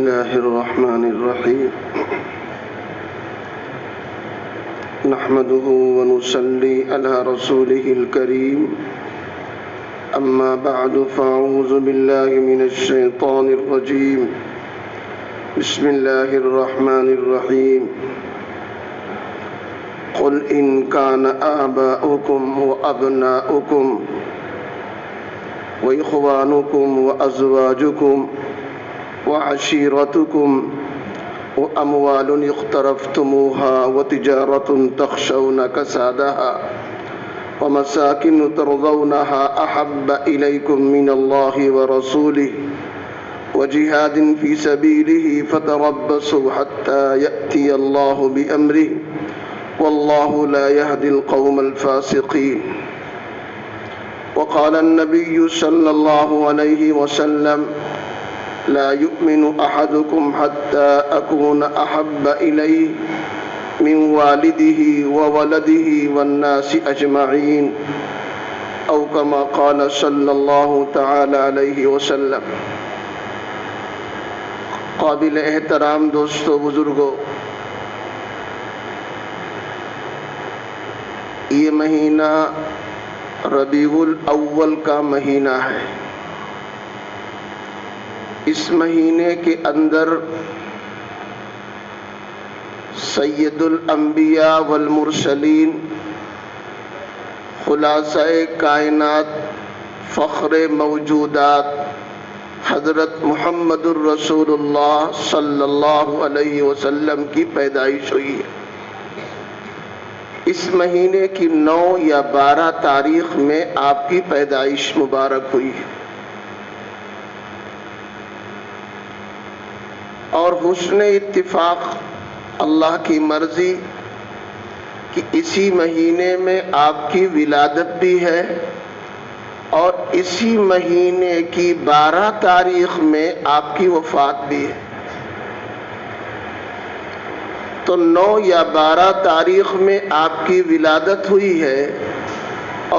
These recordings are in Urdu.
الله الرحمن الرحيم نحمده ونصلي على رسوله الكريم أما بعد فأعوذ بالله من الشيطان الرجيم بسم الله الرحمن الرحيم قل إن كان آباؤكم وأبناؤكم وإخوانكم وأزواجكم وعشيرتكم وأموال اقترفتموها وتجارة تخشون كسادها ومساكن ترضونها أحب إليكم من الله ورسوله وجهاد في سبيله فتربصوا حتى يأتي الله بأمره والله لا يهدي القوم الفاسقين وقال النبي صلى الله عليه وسلم لا يؤمن أحدكم حتى أكون أحب إليه من والده وولده والناس أجمعين أو كما قال صلى الله تعالى عليه وسلم۔ قابل احترام دوستو بزرگو، یہ مہینہ ربیع الاول کا مہینہ ہے۔ اس مہینے کے اندر سید الانبیاء والمرسلین، خلاصہ کائنات، فخر موجودات حضرت محمد الرسول اللہ صلی اللہ علیہ وسلم کی پیدائش ہوئی ہے۔ اس مہینے کی 9 یا 12 تاریخ میں آپ کی پیدائش مبارک ہوئی ہے، اور حسن اتفاق اللہ کی مرضی کہ اسی مہینے میں آپ کی ولادت بھی ہے، اور اسی مہینے کی 12 تاریخ میں آپ کی وفات بھی ہے۔ تو 9 یا 12 تاریخ میں آپ کی ولادت ہوئی ہے،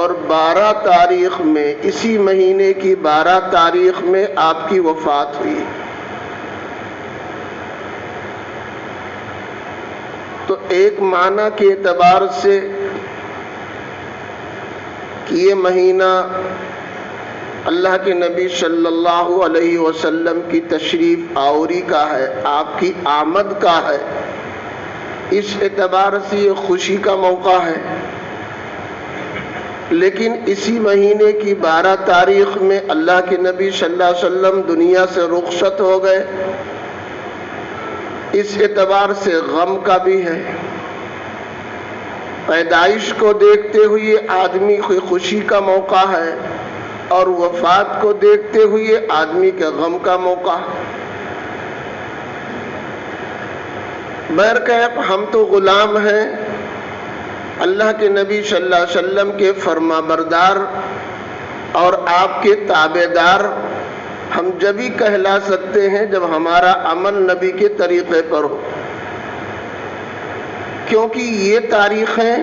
اور 12 تاریخ میں اسی مہینے کی 12 تاریخ میں آپ کی وفات ہوئی ہے۔ تو ایک معنی کے اعتبار سے کہ یہ مہینہ اللہ کے نبی صلی اللہ علیہ وسلم کی تشریف آوری کا ہے، آپ کی آمد کا ہے، اس اعتبار سے یہ خوشی کا موقع ہے۔ لیکن اسی مہینے کی 12 تاریخ میں اللہ کے نبی صلی اللہ علیہ وسلم دنیا سے رخصت ہو گئے، اس اعتبار سے غم کا بھی ہے۔ پیدائش کو دیکھتے ہوئے آدمی کو خوشی کا موقع ہے، اور وفات کو دیکھتے ہوئے آدمی کے غم کا موقع ہے۔ بہرکیف ہم تو غلام ہیں، اللہ کے نبی صلی اللہ علیہ وسلم کے فرما بردار اور آپ کے تابع دار ہم جب ہی کہلا سکتے ہیں جب ہمارا عمل نبی کے طریقے پر ہو، کیونکہ یہ تاریخیں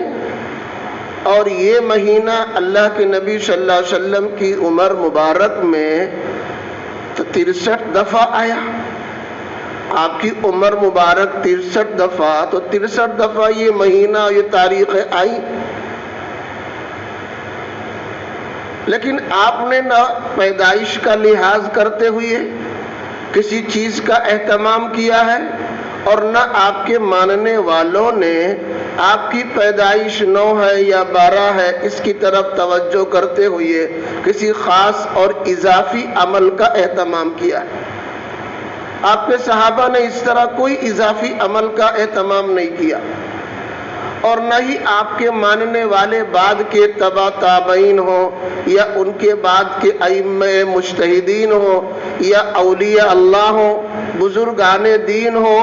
اور یہ مہینہ اللہ کے نبی صلی اللہ علیہ وسلم کی عمر مبارک میں 63 دفعہ آیا۔ آپ کی عمر مبارک 63 دفعہ، تو 63 دفعہ یہ مہینہ یہ تاریخیں آئی۔ لیکن آپ نے نہ پیدائش کا لحاظ کرتے ہوئے کسی چیز کا اہتمام کیا ہے، اور نہ آپ کے ماننے والوں نے آپ کی پیدائش 9 ہے یا 12 ہے اس کی طرف توجہ کرتے ہوئے کسی خاص اور اضافی عمل کا اہتمام کیا ہے۔ آپ کے صحابہ نے اس طرح کوئی اضافی عمل کا اہتمام نہیں کیا، اور نہ ہی آپ کے ماننے والے بعد کے تبع تابعین ہوں، یا ان کے بعد کے ائمہ مجتہدین ہوں، یا اولیاء اللہ ہوں، بزرگان دین ہوں،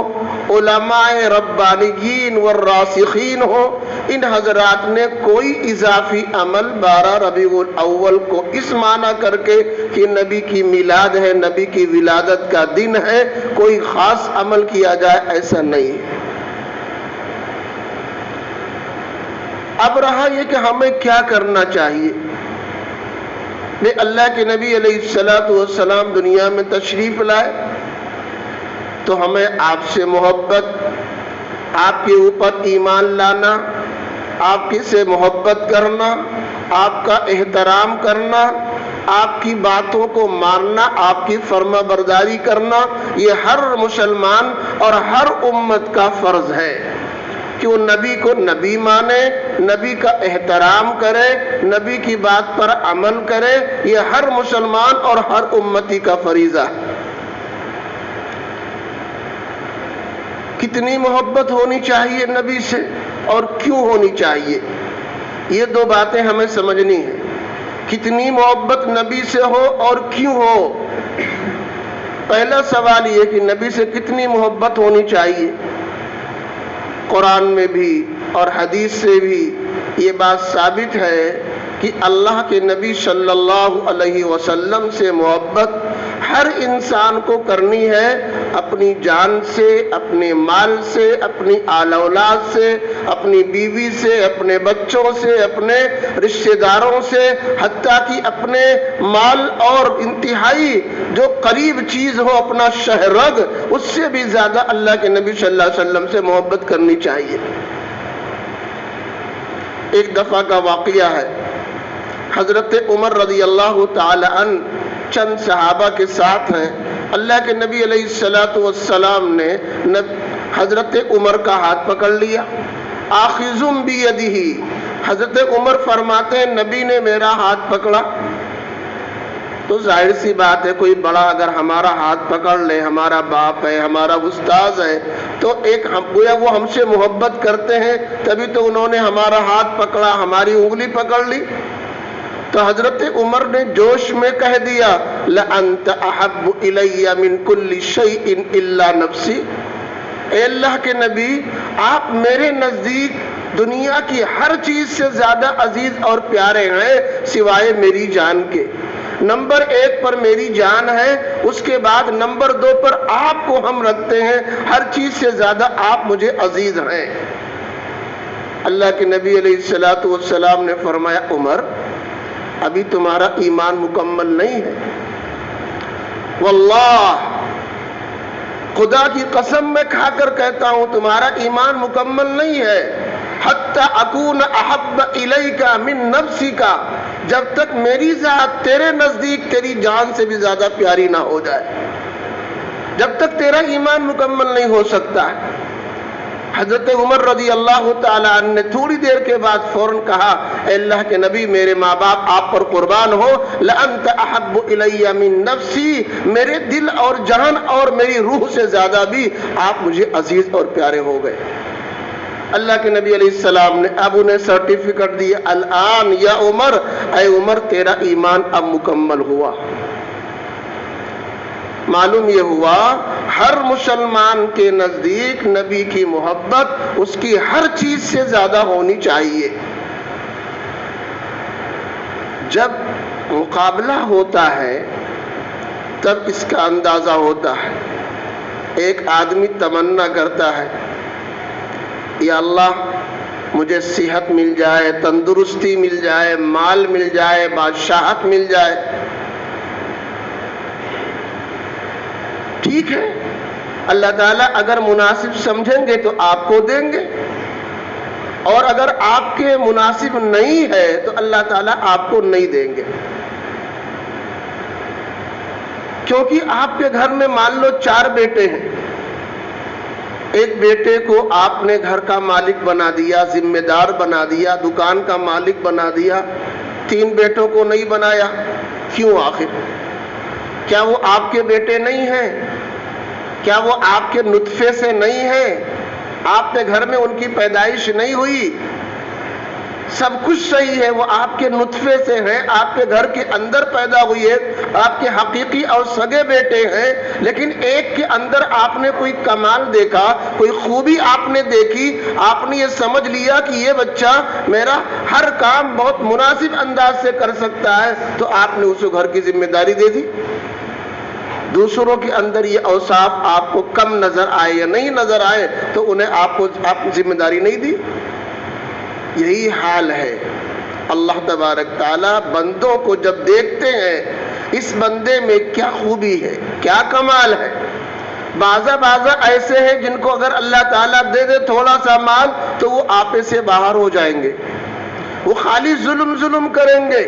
علماء ربانیین والراسخین ہوں، ان حضرات نے کوئی اضافی عمل 12 ربیع الاول کو اس معنی کر کے کہ نبی کی میلاد ہے، نبی کی ولادت کا دن ہے، کوئی خاص عمل کیا جائے، ایسا نہیں۔ اب رہا یہ کہ ہمیں کیا کرنا چاہیے۔ اللہ کے نبی علیہ السلام دنیا میں تشریف لائے، تو ہمیں آپ سے محبت، آپ کے اوپر ایمان لانا، آپ کی سے محبت کرنا، آپ کا احترام کرنا، آپ کی باتوں کو ماننا، آپ کی فرما برداری کرنا، یہ ہر مسلمان اور ہر امت کا فرض ہے کہ وہ نبی کو نبی مانے، نبی کا احترام کرے، نبی کی بات پر عمل کرے۔ یہ ہر مسلمان اور ہر امتی کا فریضہ ہے۔ کتنی محبت ہونی چاہیے نبی سے اور کیوں ہونی چاہیے، یہ دو باتیں ہمیں سمجھنی ہیں۔ کتنی محبت نبی سے ہو اور کیوں ہو۔ پہلا سوال یہ کہ نبی سے کتنی محبت ہونی چاہیے۔ قرآن میں بھی اور حدیث سے بھی یہ بات ثابت ہے کہ اللہ کے نبی صلی اللہ علیہ وسلم سے محبت ہر انسان کو کرنی ہے، اپنی جان سے، اپنے مال سے، اپنی آل اولاد سے، اپنی بیوی سے، اپنے بچوں سے، اپنے رشتہ داروں سے، حتیٰ کہ اپنے مال اور انتہائی جو قریب چیز ہو اپنا شہرگ، اس سے بھی زیادہ اللہ کے نبی صلی اللہ علیہ وسلم سے محبت کرنی چاہیے۔ ایک دفعہ کا واقعہ ہے، حضرت عمر رضی اللہ تعالی عنہ چند صحابہ کے ساتھ ہیں۔ اللہ کے نبی علیہ السلام نے حضرت عمر کا ہاتھ پکڑ لیا۔ آخذ بیدہ، حضرت عمر فرماتے ہیں نبی نے میرا ہاتھ پکڑا تو ظاہر سی بات ہے کوئی بڑا اگر ہمارا ہاتھ پکڑ لے، ہمارا باپ ہے، ہمارا استاذ ہے، تو ایک گویا وہ ہم سے محبت کرتے ہیں، تبھی تو انہوں نے ہمارا ہاتھ پکڑا، ہماری انگلی پکڑ لی۔ تو حضرت عمر نے جوش میں کہہ دیا لَأَنْتَ أَحَبُّ إِلَيَّ مِنْ كُلِّ شَيْءٍ إِلَّا نَفْسِي، اے اللہ کے نبی آپ میرے نزدیک دنیا کی ہر چیز سے زیادہ عزیز اور پیارے ہیں سوائے میری جان کے۔ نمبر 1 پر میری جان ہے، اس کے بعد نمبر 2 پر آپ کو ہم رکھتے ہیں، ہر چیز سے زیادہ آپ مجھے عزیز ہیں۔ اللہ کے نبی علیہ السلام نے فرمایا عمر ابھی تمہارا ایمان مکمل نہیں ہے، واللہ خدا کی قسم میں کھا کر کہتا ہوں تمہارا ایمان مکمل نہیں ہے، حتی اکون احب الیک من نفسک، جب تک میری ذات تیرے نزدیک تیری جان سے بھی زیادہ پیاری نہ ہو جائے، جب تک تیرا ایمان مکمل نہیں ہو سکتا ہے۔ حضرت عمر رضی اللہ تعالیٰ عنہ نے تھوڑی دیر کے بعد فوراً کہا اے اللہ کے نبی میرے ماں باپ آپ پر قربان ہو، لَأَنْتَ أَحَبُّ إِلَيَّ مِن نَفْسِي، میرے دل اور جان اور میری روح سے زیادہ بھی آپ مجھے عزیز اور پیارے ہو گئے۔ اللہ کے نبی علیہ السلام نے اب انہیں سرٹیفکیٹ دیا الآن یا عمر، اے عمر تیرا ایمان اب مکمل ہوا۔ معلوم یہ ہوا ہر مسلمان کے نزدیک نبی کی محبت اس کی ہر چیز سے زیادہ ہونی چاہیے۔ جب مقابلہ ہوتا ہے تب اس کا اندازہ ہوتا ہے۔ ایک آدمی تمنا کرتا ہے یا اللہ مجھے صحت مل جائے، تندرستی مل جائے، مال مل جائے، بادشاہت مل جائے، ٹھیک ہے اللہ تعالیٰ اگر مناسب سمجھیں گے تو آپ کو دیں گے، اور اگر آپ کے مناسب نہیں ہے تو اللہ تعالیٰ آپ کو نہیں دیں گے، کیونکہ آپ کے گھر میں مان لو 4 بیٹے ہیں، ایک بیٹے کو آپ نے گھر کا مالک بنا دیا، ذمہ دار بنا دیا، دکان کا مالک بنا دیا، 3 بیٹوں کو نہیں بنایا، کیوں آخر؟ کیا وہ آپ کے بیٹے نہیں ہیں؟ کیا وہ آپ کے نطفے سے نہیں ہیں؟ آپ کے گھر میں ان کی پیدائش نہیں ہوئی؟ سب کچھ صحیح ہے، وہ آپ کے نطفے سے ہیں، آپ کے گھر کے اندر پیدا ہوئی ہے، آپ کے حقیقی اور سگے بیٹے ہیں، لیکن ایک کے اندر آپ نے کوئی کمال دیکھا، کوئی خوبی آپ نے دیکھی، آپ نے یہ سمجھ لیا کہ یہ بچہ میرا ہر کام بہت مناسب انداز سے کر سکتا ہے، تو آپ نے اسے گھر کی ذمہ داری دے دی۔ دوسروں کے اندر یہ اوصاف آپ کو کم نظر آئے یا نہیں نظر آئے تو انہیں آپ ذمہ داری نہیں دی۔ یہی حال ہے، اللہ تبارک تعالیٰ بندوں کو جب دیکھتے ہیں اس بندے میں کیا خوبی ہے، کیا کمال ہے، بعض ایسے ہیں جن کو اگر اللہ تعالیٰ دے دے تھوڑا سا مال تو وہ آپے سے باہر ہو جائیں گے، وہ خالی ظلم کریں گے۔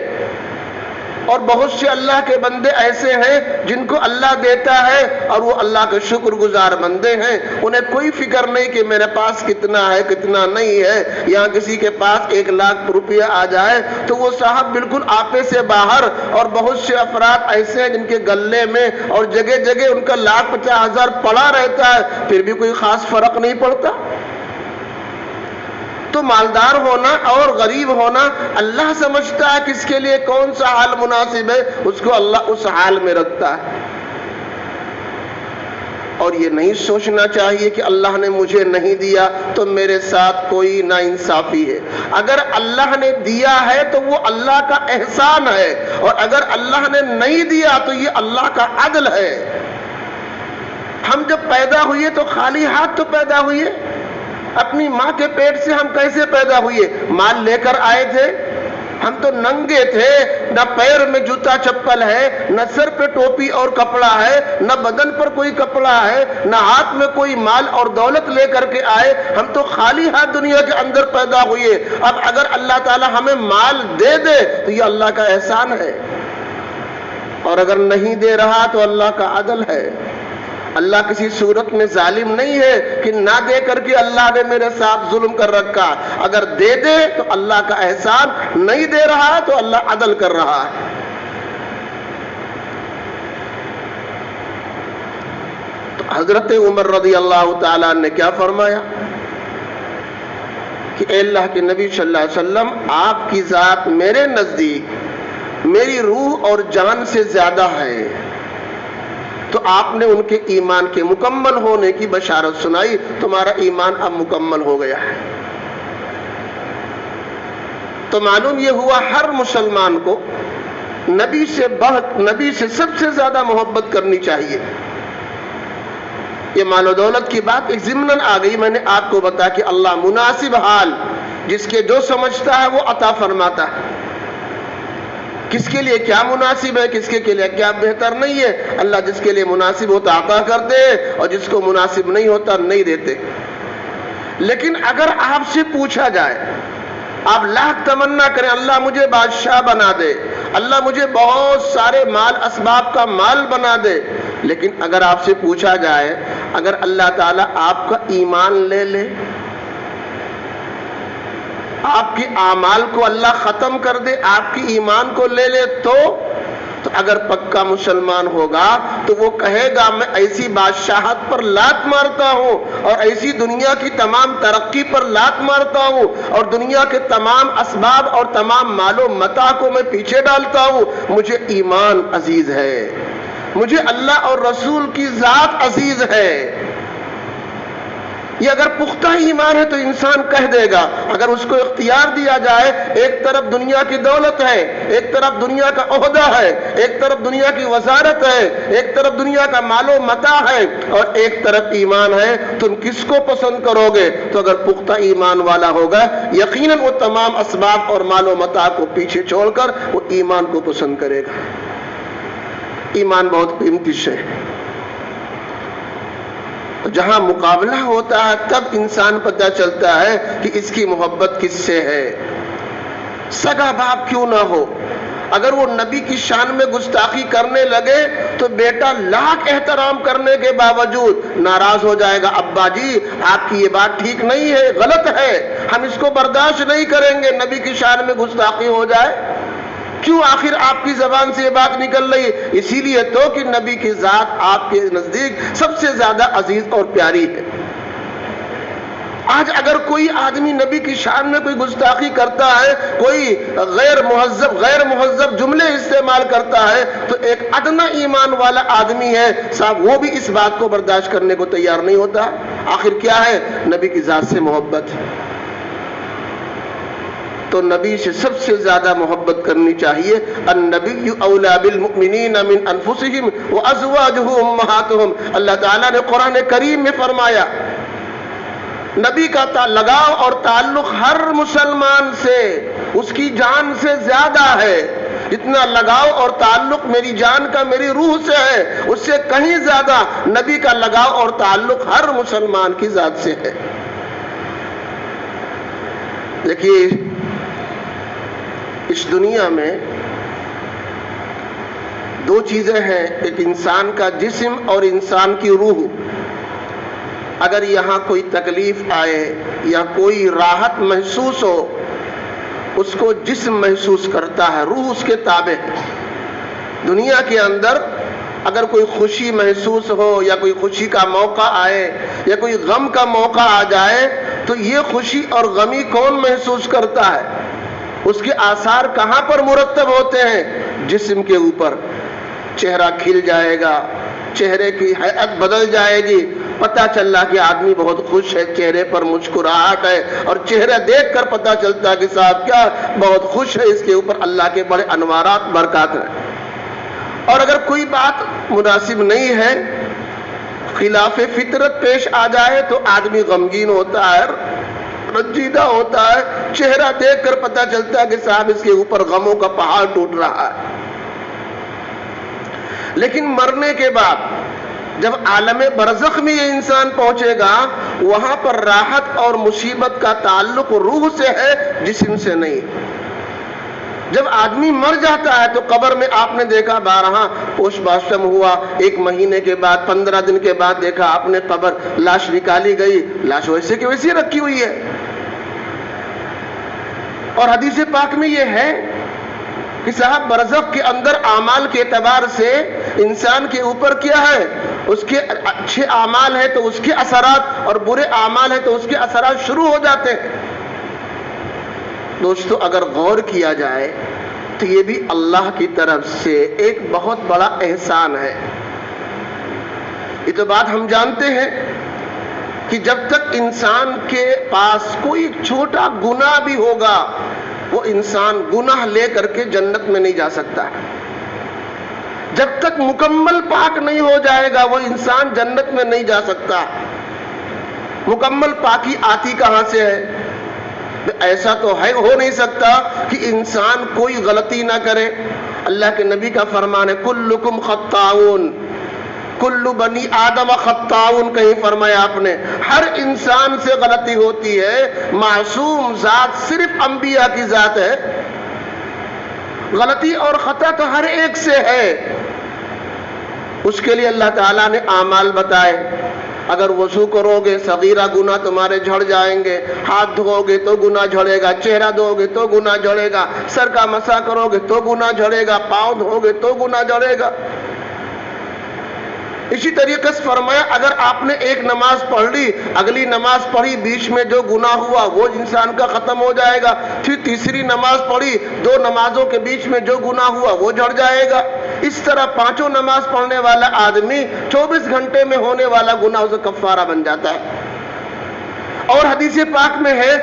اور بہت سے اللہ کے بندے ایسے ہیں جن کو اللہ دیتا ہے اور وہ اللہ کے شکر گزار بندے ہیں، انہیں کوئی فکر نہیں کہ میرے پاس کتنا ہے کتنا نہیں ہے۔ یہاں کسی کے پاس 1 لاکھ روپیہ آ جائے تو وہ صاحب بالکل آپے سے باہر، اور بہت سے افراد ایسے ہیں جن کے گلے میں اور جگہ جگہ ان کا 1,50,000 پڑا رہتا ہے، پھر بھی کوئی خاص فرق نہیں پڑتا۔ تو مالدار ہونا اور غریب ہونا اللہ سمجھتا ہے کس کے لیے کون سا حال مناسب ہے، اس کو اللہ اس حال میں رکھتا ہے۔ اور یہ نہیں سوچنا چاہیے کہ اللہ نے مجھے نہیں دیا تو میرے ساتھ کوئی ناانصافی ہے۔ اگر اللہ نے دیا ہے تو وہ اللہ کا احسان ہے، اور اگر اللہ نے نہیں دیا تو یہ اللہ کا عدل ہے۔ ہم جب پیدا ہوئے تو خالی ہاتھ تو پیدا ہوئے، اپنی ماں کے پیٹ سے ہم کیسے پیدا ہوئے؟ مال لے کر آئے تھے؟ ہم تو ننگے تھے، نہ پیر میں جوتا چپل ہے، نہ سر پہ ٹوپی اور کپڑا ہے، نہ بدن پر کوئی کپڑا ہے، نہ ہاتھ میں کوئی مال اور دولت لے کر کے آئے، ہم تو خالی ہاتھ دنیا کے اندر پیدا ہوئے۔ اب اگر اللہ تعالی ہمیں مال دے دے تو یہ اللہ کا احسان ہے، اور اگر نہیں دے رہا تو اللہ کا عدل ہے۔ اللہ کسی صورت میں ظالم نہیں ہے کہ نہ دے کر کے اللہ نے میرے ساتھ ظلم کر رکھا۔ اگر دے دے تو اللہ کا احسان، نہیں دے رہا تو اللہ عدل کر رہا ہے۔ تو حضرت عمر رضی اللہ تعالیٰ نے کیا فرمایا کہ اے اللہ کے نبی صلی اللہ علیہ وسلم، آپ کی ذات میرے نزدیک میری روح اور جان سے زیادہ ہے۔ تو آپ نے ان کے ایمان کے مکمل ہونے کی بشارت سنائی، تمہارا ایمان اب مکمل ہو گیا ہے۔ تو معلوم یہ ہوا ہر مسلمان کو نبی سے سب سے زیادہ محبت کرنی چاہیے۔ یہ مال و دولت کی بات ایک ضمناً آ گئی، میں نے آپ کو بتا کہ اللہ مناسب حال جس کے جو سمجھتا ہے وہ عطا فرماتا ہے۔ کس کے لیے کیا مناسب ہے، کس کے لیے کیا بہتر نہیں ہے، اللہ جس کے لیے مناسب ہوتا عطا کرتے اور جس کو مناسب نہیں ہوتا نہیں دیتے۔ لیکن اگر آپ سے پوچھا جائے، آپ لاکھ تمنا کریں اللہ مجھے بادشاہ بنا دے، اللہ مجھے بہت سارے مال اسباب کا مال بنا دے، لیکن اگر آپ سے پوچھا جائے اگر اللہ تعالیٰ آپ کا ایمان لے لے، آپ کی اعمال کو اللہ ختم کر دے، آپ کی ایمان کو لے لے، تو اگر پکا مسلمان ہوگا تو وہ کہے گا میں ایسی بادشاہت پر لات مارتا ہوں اور ایسی دنیا کی تمام ترقی پر لات مارتا ہوں اور دنیا کے تمام اسباب اور تمام مال و متاع کو میں پیچھے ڈالتا ہوں، مجھے ایمان عزیز ہے، مجھے اللہ اور رسول کی ذات عزیز ہے۔ یہ اگر پختہ ایمان ہے تو انسان کہہ دے گا۔ اگر اس کو اختیار دیا جائے، ایک طرف دنیا کی دولت ہے، ایک طرف دنیا کا عہدہ ہے، ایک طرف دنیا کی وزارت ہے، ایک طرف دنیا کا مال و متاع ہے اور ایک طرف ایمان ہے، تم کس کو پسند کرو گے؟ تو اگر پختہ ایمان والا ہوگا یقیناً وہ تمام اسباب اور مال و متاع کو پیچھے چھوڑ کر وہ ایمان کو پسند کرے گا۔ ایمان بہت قیمتی شے ہے۔ جہاں مقابلہ ہوتا ہے تب انسان پتہ چلتا ہے کہ اس کی محبت کس سے ہے۔ سگا باپ کیوں نہ ہو، اگر وہ نبی کی شان میں گستاخی کرنے لگے تو بیٹا لاکھ احترام کرنے کے باوجود ناراض ہو جائے گا، ابا جی آپ کی یہ بات ٹھیک نہیں ہے، غلط ہے، ہم اس کو برداشت نہیں کریں گے نبی کی شان میں گستاخی ہو جائے۔ کیوں آخر آپ کی زبان سے یہ بات نکل رہی ہے؟ اسی لیے تو کہ نبی کی ذات آپ کے نزدیک سب سے زیادہ عزیز اور پیاری ہے۔ آج اگر کوئی آدمی نبی کی شان میں کوئی گستاخی کرتا ہے، کوئی غیر مہذب جملے استعمال کرتا ہے، تو ایک ادنا ایمان والا آدمی ہے صاحب وہ بھی اس بات کو برداشت کرنے کو تیار نہیں ہوتا۔ آخر کیا ہے؟ نبی کی ذات سے محبت ہے۔ تو نبی سے سب سے زیادہ محبت کرنی چاہیے۔ النبی اولا بالمؤمنین من انفسہم وازواجہ امہاتہم، اللہ تعالیٰ نے قرآن کریم میں فرمایا نبی کا لگاؤ اور تعلق ہر مسلمان سے اس کی جان سے زیادہ ہے۔ جتنا لگاؤ اور تعلق میری جان کا میری روح سے ہے، اس سے کہیں زیادہ نبی کا لگاؤ اور تعلق ہر مسلمان کی ذات سے ہے۔ دیکھیے اس دنیا میں دو چیزیں ہیں، ایک انسان کا جسم اور انسان کی روح۔ اگر یہاں کوئی تکلیف آئے یا کوئی راحت محسوس ہو، اس کو جسم محسوس کرتا ہے، روح اس کے تابع ہے۔ دنیا کے اندر اگر کوئی خوشی محسوس ہو یا کوئی خوشی کا موقع آئے یا کوئی غم کا موقع آ جائے تو یہ خوشی اور غمی کون محسوس کرتا ہے؟ اس کے آثار کہاں پر مرتب ہوتے ہیں؟ جسم کے اوپر۔ چہرہ کھل جائے گا، چہرے کی ہیئت بدل جائے گی، پتہ چلا کہ آدمی بہت خوش ہے، چہرے پر مسکراہٹ ہے، اور چہرہ دیکھ کر پتہ چلتا ہے کہ صاحب کیا بہت خوش ہے، اس کے اوپر اللہ کے بڑے انوارات برکات ہیں۔ اور اگر کوئی بات مناسب نہیں ہے، خلاف فطرت پیش آ جائے تو آدمی غمگین ہوتا ہے، رنجیدہ ہوتا ہے، چہرہ دیکھ کر پتہ چلتا ہے کہ صاحب اس کے اوپر غموں کا پہاڑ ٹوٹ رہا ہے۔ لیکن مرنے کے بعد جب عالم برزخ میں یہ انسان پہنچے گا، وہاں پر راحت اور مصیبت کا تعلق روح سے ہے، جسم سے نہیں۔ جب آدمی مر جاتا ہے تو قبر میں آپ نے دیکھا بارہا پوسٹ مارٹم ہوا، 1 مہینے کے بعد 15 دن کے بعد دیکھا آپ نے قبر، لاش نکالی گئی، لاش ویسے کی ویسے رکھی ہوئی ہے۔ اور حدیث پاک میں یہ ہے کہ صاحب برزخ کے اندر اعمال کے اعتبار سے انسان کے اوپر کیا ہے، اس کے اچھے اعمال ہیں تو اس کے اثرات، اور برے اعمال ہیں تو اس کے اثرات شروع ہو جاتے ہیں۔ دوستو اگر غور کیا جائے تو یہ بھی اللہ کی طرف سے ایک بہت بڑا احسان ہے۔ یہ تو بات ہم جانتے ہیں کہ جب تک انسان کے پاس کوئی چھوٹا گناہ بھی ہوگا، وہ انسان گناہ لے کر کے جنت میں نہیں جا سکتا۔ جب تک مکمل پاک نہیں ہو جائے گا وہ انسان جنت میں نہیں جا سکتا۔ مکمل پاکی آتی کہاں سے ہے؟ ایسا تو ہے ہو نہیں سکتا کہ انسان کوئی غلطی نہ کرے۔ اللہ کے نبی کا فرمان ہے کلکم خطاؤن، کل بنی آدم خطاؤن، کہیں فرمایا آپ نے ہر انسان سے غلطی ہوتی ہے، معصوم ذات صرف انبیاء کی ذات ہے۔ غلطی اور خطا تو ہر ایک سے ہے۔ اس کے لیے اللہ تعالیٰ نے اعمال بتائے، اگر وضو کرو گے صغیرہ گناہ تمہارے جھڑ جائیں گے، ہاتھ دھو گے تو گناہ جھڑے گا، چہرہ دھو گے تو گناہ جھڑے گا، سر کا مسح کرو گے تو گناہ جھڑے گا، پاؤں دھو گے تو گناہ جھڑے گا۔ اسی طریقے سے فرمایا اگر آپ نے ایک نماز پڑھ لی، اگلی نماز پڑھی، بیچ میں جو گناہ ہوا وہ انسان کا ختم ہو جائے گا، پھر تیسری نماز پڑھی، 2 نمازوں کے بیچ میں جو گناہ ہوا وہ جھڑ جائے گا۔ اس طرح 5 نماز پڑھنے والا آدمی 24 گھنٹے میں ہونے والا گناہ اسے کفارہ بن جاتا ہے۔ اور حدیث پاک میں ہے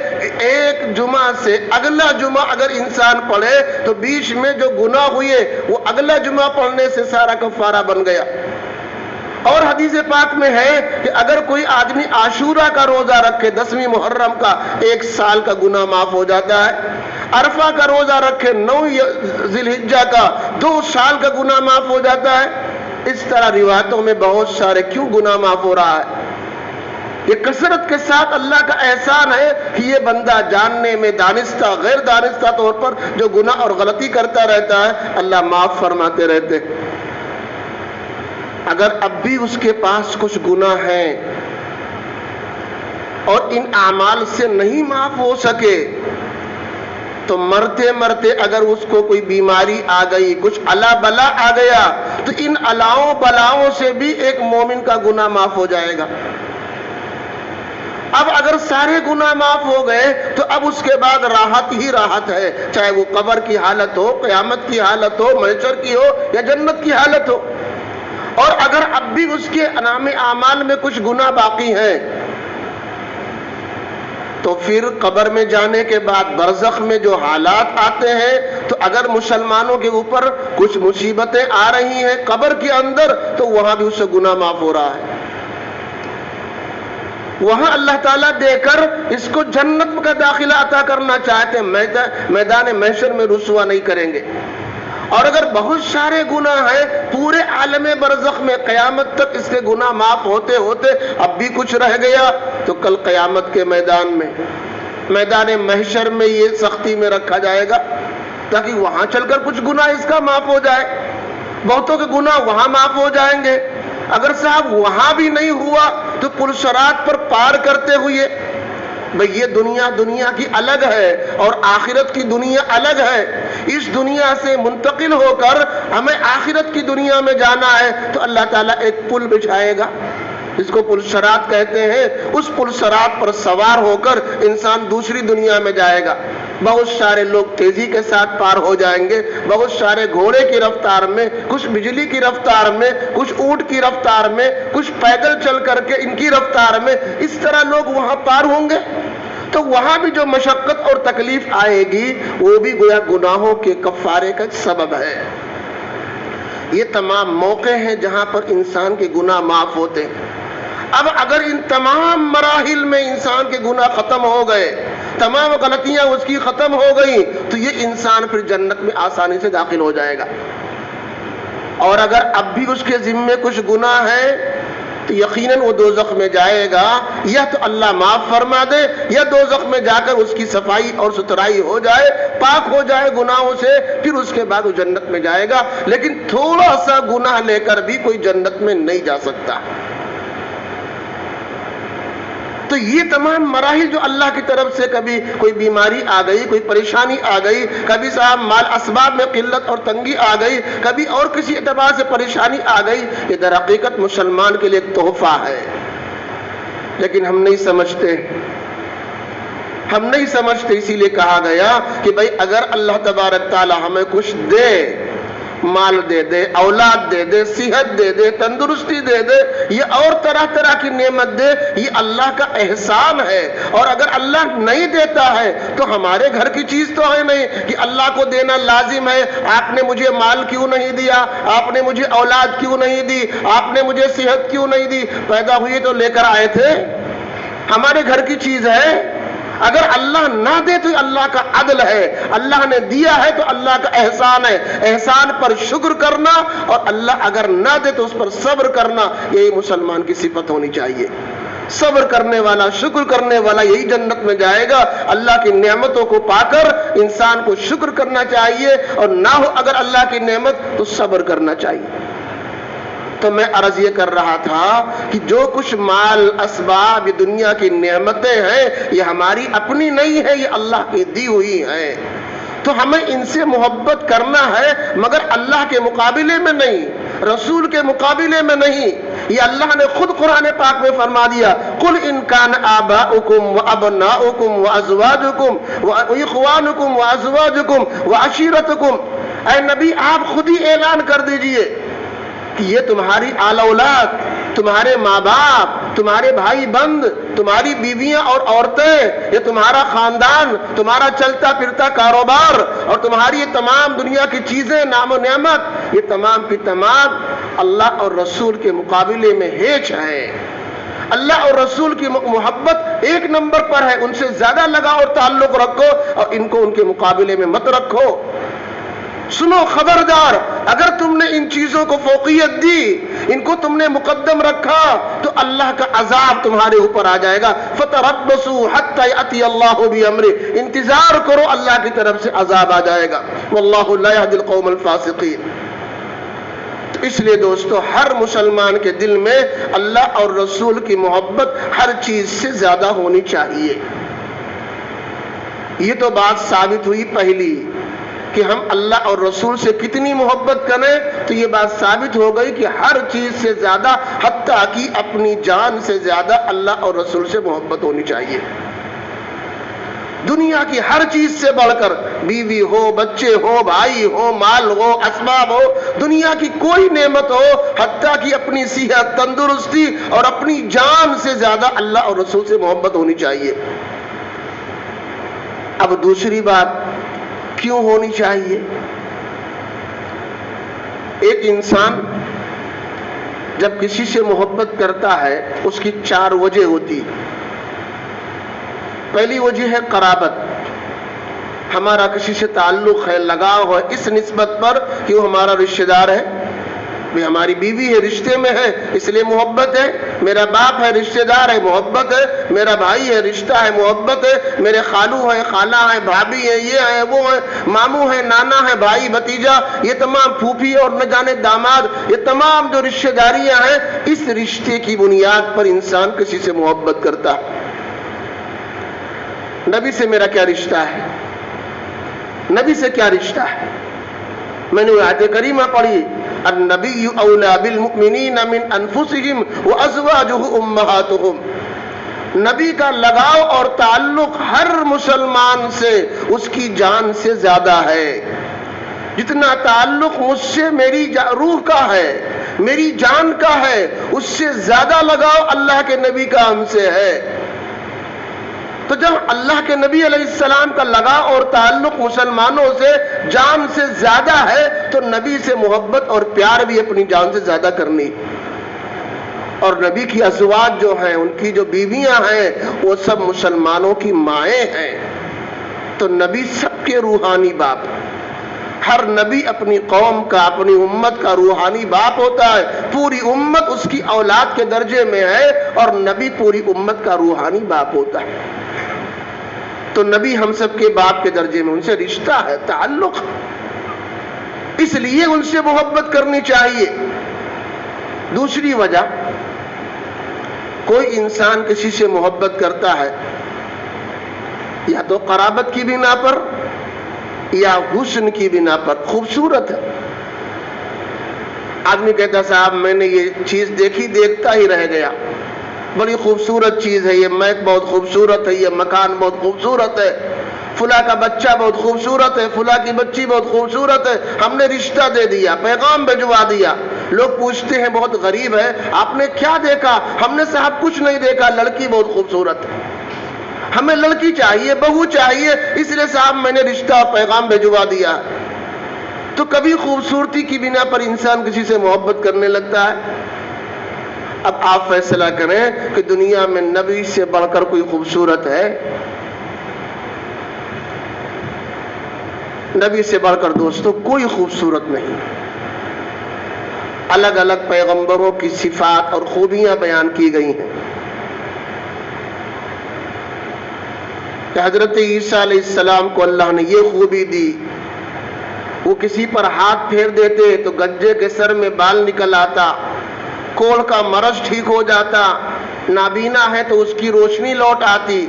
ایک جمعہ سے اگلا جمعہ اگر انسان پڑھے تو بیچ میں جو گناہ ہوئے وہ اگلا جمعہ پڑھنے سے سارا کفارہ بن گیا۔ اور حدیث پاک میں ہے کہ اگر کوئی آدمی عاشورہ کا روزہ رکھے 10ویں محرم کا، 1 سال کا گناہ معاف ہو جاتا ہے۔ عرفہ کا روزہ رکھے 9 ذی الحجہ کا، 2 سال کا گناہ معاف ہو جاتا ہے۔ اس طرح روایتوں میں بہت سارے کیوں گناہ معاف ہو رہا ہے؟ یہ کثرت کے ساتھ اللہ کا احسان ہے کہ یہ بندہ جاننے میں دانستہ غیر دانستہ طور پر جو گناہ اور غلطی کرتا رہتا ہے اللہ معاف فرماتے رہتے۔ اگر اب بھی اس کے پاس کچھ گناہ ہیں اور ان اعمال سے نہیں معاف ہو سکے تو مرتے مرتے اگر اس کو کوئی بیماری آ گئی، کچھ الا بلا آ گیا تو ان الاؤں بلاؤں سے بھی ایک مومن کا گناہ معاف ہو جائے گا۔ اب اگر سارے گناہ معاف ہو گئے تو اب اس کے بعد راحت ہی راحت ہے، چاہے وہ قبر کی حالت ہو، قیامت کی حالت ہو، محشر کی ہو یا جنت کی حالت ہو۔ اور اگر اب بھی اس کے نام اعمال میں کچھ گناہ باقی ہیں تو پھر قبر میں جانے کے بعد برزخ میں جو حالات آتے ہیں تو اگر مسلمانوں کے اوپر کچھ مصیبتیں آ رہی ہیں قبر کے اندر تو وہاں بھی اس سے گناہ معاف ہو رہا ہے۔ وہاں اللہ تعالیٰ دے کر اس کو جنت کا داخلہ عطا کرنا چاہتے ہیں، میدان محشر میں رسوا نہیں کریں گے۔ اور اگر بہت سارے گناہ ہیں پورے عالم برزخ میں قیامت تک اس کے گناہ معاف ہوتے ہوتے اب بھی کچھ رہ گیا تو کل قیامت کے میدان میں، میدان محشر میں یہ سختی میں رکھا جائے گا تاکہ وہاں چل کر کچھ گناہ اس کا معاف ہو جائے، بہتوں کے گناہ وہاں معاف ہو جائیں گے۔ اگر صاحب وہاں بھی نہیں ہوا تو پل صراط پر پار کرتے ہوئے، بھئی یہ دنیا کی الگ ہے اور آخرت کی دنیا الگ ہے، اس دنیا سے منتقل ہو کر ہمیں آخرت کی دنیا میں جانا ہے تو اللہ تعالیٰ ایک پل بچھائے گا جس کو پل صراط کہتے ہیں، اس پل صراط پر سوار ہو کر انسان دوسری دنیا میں جائے گا۔ بہت سارے لوگ تیزی کے ساتھ پار ہو جائیں گے، بہت سارے گھوڑے کی رفتار میں، کچھ بجلی کی رفتار میں، کچھ اونٹ کی رفتار میں، کچھ پیدل چل کر کے ان کی رفتار میں، اس طرح لوگ وہاں پار ہوں گے۔ تو وہاں بھی جو مشقت اور تکلیف آئے گی وہ بھی گویا گناہوں کے کفارے کا سبب ہے۔ یہ تمام موقع ہیں جہاں پر انسان کے گناہ معاف ہوتے ہیں۔ اب اگر ان تمام مراحل میں انسان کے گناہ ختم ہو گئے، تمام غلطیاں اس کی ختم ہو گئی تو یہ انسان پھر جنت میں آسانی سے داخل ہو جائے گا۔ اور اگر اب بھی اس کے ذمے کچھ گناہ ہیں تو یقیناً وہ دوزخ میں جائے گا، یا تو اللہ معاف فرما دے یا دوزخ میں جا کر اس کی صفائی اور ستھرائی ہو جائے، پاک ہو جائے گناہوں سے، پھر اس کے بعد وہ جنت میں جائے گا۔ لیکن تھوڑا سا گناہ لے کر بھی کوئی جنت میں نہیں جا سکتا۔ تو یہ تمام مراحل جو اللہ کی طرف سے، کبھی کوئی بیماری آ گئی، کوئی پریشانی آ گئی، کبھی صاحب مال اسباب میں قلت اور تنگی آ گئی، کبھی اور کسی اعتبار سے پریشانی آ گئی، یہ در حقیقت مسلمان کے لیے ایک تحفہ ہے۔ لیکن ہم نہیں سمجھتے، اسی لیے کہا گیا کہ بھئی اگر اللہ تبارک تعالی ہمیں کچھ دے، مال دے دے، اولاد دے دے، صحت دے دے، تندرستی دے دے، یہ اور طرح طرح کی نعمت دے، یہ اللہ کا احسان ہے۔ اور اگر اللہ نہیں دیتا ہے تو ہمارے گھر کی چیز تو ہے نہیں کہ اللہ کو دینا لازم ہے۔ آپ نے مجھے مال کیوں نہیں دیا، آپ نے مجھے اولاد کیوں نہیں دی، آپ نے مجھے صحت کیوں نہیں دی؟ پیدا ہوئے تو لے کر آئے تھے، ہمارے گھر کی چیز ہے۔ اگر اللہ نہ دے تو اللہ کا عدل ہے، اللہ نے دیا ہے تو اللہ کا احسان ہے۔ احسان پر شکر کرنا، اور اللہ اگر نہ دے تو اس پر صبر کرنا، یہی مسلمان کی صفت ہونی چاہیے۔ صبر کرنے والا، شکر کرنے والا یہی جنت میں جائے گا۔ اللہ کی نعمتوں کو پا کر انسان کو شکر کرنا چاہیے، اور نہ ہو اگر اللہ کی نعمت تو صبر کرنا چاہیے۔ تو میں عرض یہ کر رہا تھا کہ جو کچھ مال اسباب یہ دنیا کی نعمتیں ہیں یہ ہماری اپنی نہیں ہے، یہ اللہ کی دی ہوئی ہیں۔ تو ہمیں ان سے محبت کرنا ہے، مگر اللہ کے مقابلے میں نہیں، رسول کے مقابلے میں نہیں۔ یہ اللہ نے خود قرآن پاک میں فرما دیا، قل ان کان آباؤکم وابناؤکم وازواجکم واخوانکم وازواجکم وعشیرتکم، اے نبی آپ خود ہی اعلان کر دیجئے کہ یہ تمہاری آل اولاد، تمہارے ماں باپ، تمہارے بھائی بند، تمہاری بیویاں اور عورتیں، یہ تمہارا خاندان، تمہارا چلتا پھرتا کاروبار، اور تمہاری یہ تمام دنیا کی چیزیں، نام و نعمت، یہ تمام کی تمام اللہ اور رسول کے مقابلے میں ہیچ ہے۔ اللہ اور رسول کی محبت ایک نمبر پر ہے، ان سے زیادہ لگاؤ اور تعلق رکھو، اور ان کو ان کے مقابلے میں مت رکھو۔ سنو خبردار، اگر تم نے ان چیزوں کو فوقیت دی، ان کو تم نے مقدم رکھا، تو اللہ کا عذاب تمہارے اوپر آ جائے گا۔ فَتَرَبَّصُوا حَتَّى يَأْتِيَ اللَّهُ بِأَمْرِهِ، انتظار کرو، اللہ کی طرف سے عذاب آ جائے گا۔ وَاللَّهُ لَا يَهْدِي الْقَوْمَ الْفَاسِقِينَ۔ تو اس لیے دوستو، ہر مسلمان کے دل میں اللہ اور رسول کی محبت ہر چیز سے زیادہ ہونی چاہیے۔ یہ تو بات ثابت ہوئی پہلی کہ ہم اللہ اور رسول سے کتنی محبت کریں، تو یہ بات ثابت ہو گئی کہ ہر چیز سے زیادہ، حتیٰ کہ اپنی جان سے زیادہ اللہ اور رسول سے محبت ہونی چاہیے۔ دنیا کی ہر چیز سے بڑھ کر، بیوی ہو، بچے ہو، بھائی ہو، مال ہو، اسباب ہو، دنیا کی کوئی نعمت ہو، حتیٰ کہ اپنی صحت، تندرستی اور اپنی جان سے زیادہ اللہ اور رسول سے محبت ہونی چاہیے۔ اب دوسری بات، کیوں ہونی چاہیے؟ ایک انسان جب کسی سے محبت کرتا ہے اس کی چار وجہ ہوتی۔ پہلی وجہ ہے قرابت، ہمارا کسی سے تعلق ہے، لگاؤ ہے اس نسبت پر کہ وہ ہمارا رشتہ دار ہے. بھی ہماری بیوی ہے، رشتے میں ہے اس لیے محبت ہے. میرا باپ ہے، رشتہ دار ہے، محبت ہے. میرا بھائی ہے، رشتہ ہے، محبت ہے. میرے خالو ہے، خالہ ہے، بھابھی ہے، یہ ہے، وہ ہے، ماموں ہے، نانا ہے، بھائی بھتیجا، یہ تمام پھوپھی اور نہ جانے داماد، یہ تمام جو رشتہ داریاں ہیں، اس رشتے کی بنیاد پر انسان کسی سے محبت کرتا ہے. نبی سے میرا کیا رشتہ ہے؟ نبی سے کیا رشتہ ہے؟ میں نے آیت کریمہ پڑھی، النبی اولا بالمؤمنین من انفسہم وازواجہ امہاتہم. نبی کا لگاؤ اور تعلق ہر مسلمان سے اس کی جان سے زیادہ ہے. جتنا تعلق مجھ سے میری روح کا ہے، میری جان کا ہے، اس سے زیادہ لگاؤ اللہ کے نبی کا ہم سے ہے. تو جب اللہ کے نبی علیہ السلام کا لگاؤ اور تعلق مسلمانوں سے جان سے زیادہ ہے تو نبی سے محبت اور پیار بھی اپنی جان سے زیادہ کرنی. اور نبی کی ازواج جو ہیں، ان کی جو بیویاں ہیں، وہ سب مسلمانوں کی مائیں ہیں. تو نبی سب کے روحانی باپ. ہر نبی اپنی قوم کا، اپنی امت کا روحانی باپ ہوتا ہے. پوری امت اس کی اولاد کے درجے میں ہے اور نبی پوری امت کا روحانی باپ ہوتا ہے. تو نبی ہم سب کے باپ کے درجے میں، ان سے رشتہ ہے، تعلق، اس لیے ان سے محبت کرنی چاہیے. دوسری وجہ، کوئی انسان کسی سے محبت کرتا ہے یا تو قرابت کی بنا پر یا حسن کی بنا پر. خوبصورت ہے، آدمی کہتا صاحب میں نے یہ چیز دیکھی، دیکھتا ہی رہ گیا، بڑی خوبصورت چیز ہے، یہ مہک بہت خوبصورت ہے، یہ مکان بہت خوبصورت ہے، فلاں کا بچہ بہت خوبصورت ہے، فلاں کی بچی بہت خوبصورت ہے، ہم نے رشتہ دے دیا، پیغام بھجوا دیا. لوگ پوچھتے ہیں بہت غریب ہے، آپ نے کیا دیکھا؟ ہم نے صاحب کچھ نہیں دیکھا، لڑکی بہت خوبصورت ہے، ہمیں لڑکی چاہیے، بہو چاہیے، اس لیے صاحب میں نے رشتہ پیغام بھجوا دیا. تو کبھی خوبصورتی کی بنا پر انسان کسی سے محبت کرنے لگتا ہے. اب آپ فیصلہ کریں کہ دنیا میں نبی سے بڑھ کر کوئی خوبصورت ہے؟ نبی سے بڑھ کر دوستو کوئی خوبصورت نہیں. الگ الگ پیغمبروں کی صفات اور خوبیاں بیان کی گئی ہیں کہ حضرت عیسیٰ علیہ السلام کو اللہ نے یہ خوبی دی، وہ کسی پر ہاتھ پھیر دیتے تو گجے کے سر میں بال نکل آتا، کوڑ کا مرض ٹھیک ہو جاتا، نابینا ہے تو اس کی روشنی لوٹ آتی.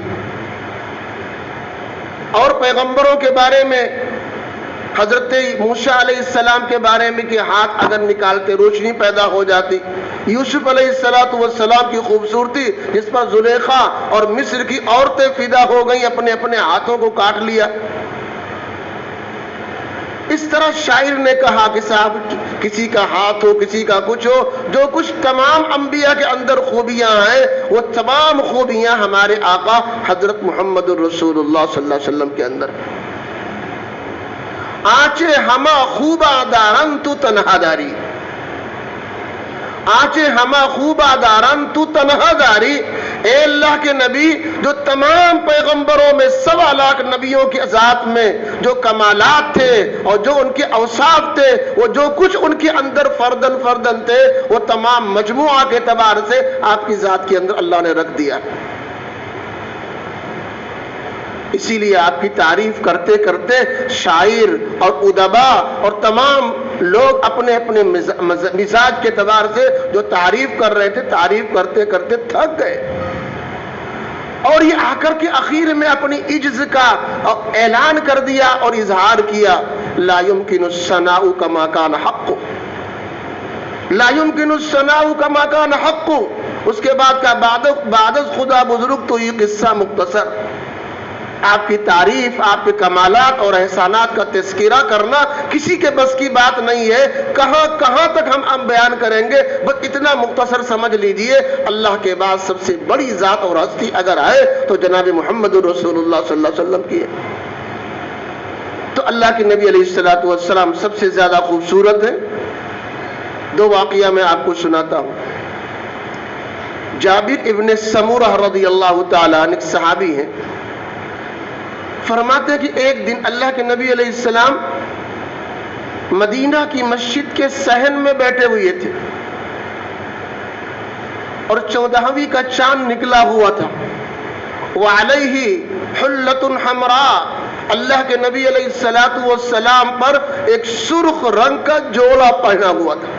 اور پیغمبروں کے بارے میں حضرت موسیٰ علیہ السلام کے بارے میں کہ ہاتھ اگر نکالتے روشنی پیدا ہو جاتی. یوسف علیہ السلام کی خوبصورتی جس پر زلیخا اور مصر کی عورتیں فدا ہو گئیں، اپنے اپنے ہاتھوں کو کاٹ لیا. اس طرح شاعر نے کہا کہ صاحب کسی کا ہاتھ ہو، کسی کا کچھ ہو، جو کچھ تمام انبیاء کے اندر خوبیاں ہیں وہ تمام خوبیاں ہمارے آقا حضرت محمد الرسول اللہ صلی اللہ علیہ وسلم کے اندر. آنچے ہما خوبا دارن تو تنہا داری، آنچے ہما خوبا دارن تو تنہا داری. اے اللہ کے نبی، جو تمام پیغمبروں میں 1.25 لاکھ نبیوں کی ذات میں جو کمالات تھے اور جو ان کے اوصاف تھے، وہ جو کچھ ان کے اندر فردن تھے، وہ تمام مجموعہ کے اعتبار سے آپ کی ذات کے اندر اللہ نے رکھ دیا. اسی لیے آپ کی تعریف کرتے کرتے شاعر اور ادبا اور تمام لوگ اپنے اپنے مزاج کے اعتبار سے جو تعریف کر رہے تھے، تعریف کرتے کرتے تھک گئے. اور یہ آ کر کے اخیر میں اپنی عجز کا اعلان کر دیا اور اظہار کیا، لا يمكن الثناء كما كان حق، لا يمكن الثناء كما كان حق. اس کے بعد کا بعد خدا بزرگ تو یہ قصہ مختصر. آپ کی تعریف، آپ کے کمالات اور احسانات کا تذکرہ کرنا کسی کے بس کی بات نہیں ہے. کہاں تک ہم بیان کریں گے. بس اتنا مختصر سمجھ لیجئے، اللہ کے بعد سب سے بڑی ذات اور ہستی اگر ہے تو جناب محمد رسول اللہ صلی اللہ علیہ وسلم کی ہے. تو اللہ کے نبی علیہ السلام سب سے زیادہ خوبصورت ہے. 2 واقعہ میں آپ کو سناتا ہوں. جابر ابن سمورہ رضی اللہ تعالیٰ عنہ صحابی ہیں، فرماتے ہیں کہ ایک دن اللہ کے نبی علیہ السلام مدینہ کی مسجد کے صحن میں بیٹھے ہوئے تھے اور 14ویں کا چاند نکلا ہوا تھا. وعلیہ حلۃ حمراء، اللہ کے نبی علیہ السلام پر ایک سرخ رنگ کا جوڑا پہنا ہوا تھا.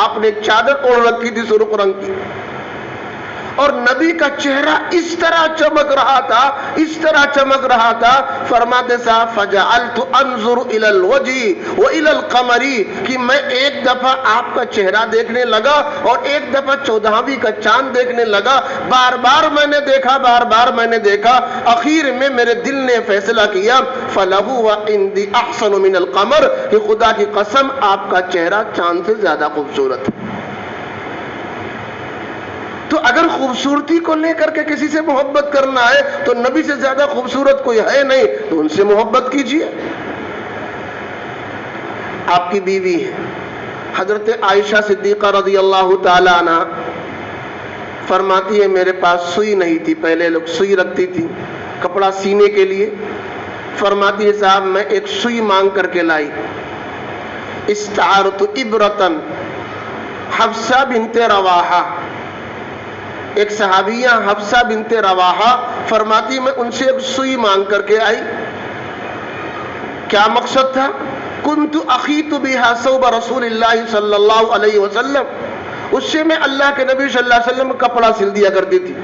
آپ نے ایک چادر اوڑھ رکھی تھی سرخ رنگ کی، اور نبی کا چہرہ اس طرح چمک رہا تھا، اس طرح چمک رہا تھا. فرماتے صاحب فجعلت انظر الى الوجه والى القمر، کہ میں ایک دفعہ آپ کا چہرہ دیکھنے لگا اور ایک دفعہ 14ویں کا چاند دیکھنے لگا. بار بار میں نے دیکھا، بار بار میں نے دیکھا. اخیر میں میرے دل نے فیصلہ کیا فلہو وعندی احسن من القمر، کہ خدا کی قسم آپ کا چہرہ چاند سے زیادہ خوبصورت ہے. تو اگر خوبصورتی کو لے کر کے کسی سے محبت کرنا ہے تو نبی سے زیادہ خوبصورت کوئی ہے نہیں، تو ان سے محبت کیجیے. آپ کی بیوی ہے حضرت عائشہ صدیقہ رضی اللہ تعالی عنہ، فرماتی ہے میرے پاس سوئی نہیں تھی، پہلے لوگ سوئی رکھتی تھی کپڑا سینے کے لیے. فرماتی ہے صاحب میں ایک سوئی مانگ کر کے لائی. استعارت ابرتن حفصہ بنت رواحہ، ایک صحابیہ حفصہ بنت رواحہ، فرماتی میں ان سے ایک سوئی مانگ کر کے آئی. کیا مقصد تھا؟ کنت اخیط بہا ثوب رسول اللہ صلی اللہ علیہ وسلم، اس سے میں اللہ کے نبی صلی اللہ علیہ وسلم کپڑا سل دیا کرتی تھی.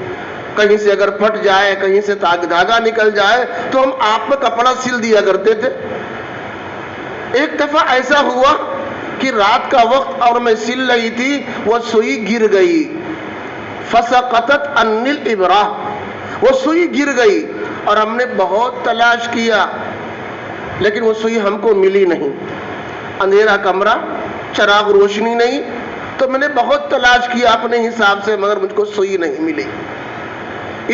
کہیں سے اگر پھٹ جائے، کہیں سے دھاگا نکل جائے تو ہم آپ میں کپڑا سل دیا کرتے تھے. ایک دفعہ ایسا ہوا کہ رات کا وقت اور میں سل رہی تھی، وہ سوئی گر گئی. فسقطت عن الابرہ، وہ سوئی گر گئی اور ہم نے بہت تلاش کیا لیکن وہ سوئی ہم کو ملی نہیں. اندھیرا کمرہ، چراغ روشنی نہیں، تو میں نے بہت تلاش کیا اپنے حساب سے مگر مجھ کو سوئی نہیں ملی.